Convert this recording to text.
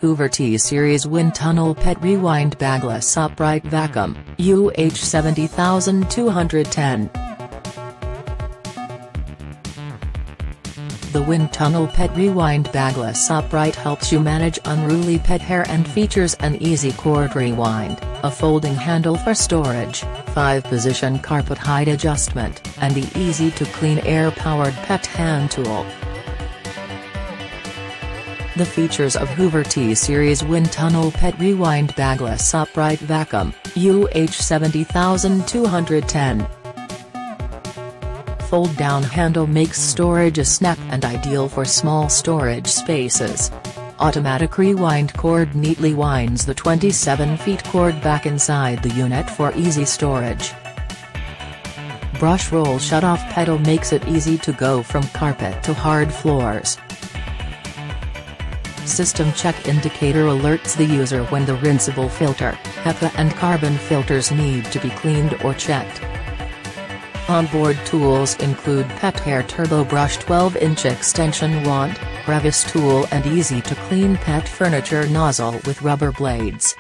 Hoover T-Series Windtunnel Pet Rewind Bagless Upright Vaccum, UH70210. The Windtunnel Pet Rewind Bagless Upright helps you manage unruly pet hair and features an easy cord rewind, a folding handle for storage, 5-position carpet height adjustment, and the easy-to-clean air-powered pet hand tool. The features of Hoover T-Series Windtunnel Pet Rewind Bagless Upright Vaccum, UH70210. Fold-down handle makes storage a snap and ideal for small storage spaces. Automatic rewind cord neatly winds the 27-feet cord back inside the unit for easy storage. Brush roll shut-off pedal makes it easy to go from carpet to hard floors. System check indicator alerts the user when the rinsable filter, HEPA and Carbon filters need to be cleaned or checked. Onboard tools include pet hair turbo brush, 12-inch extension wand, crevice tool and easy-to-clean pet furniture nozzle with rubber blades.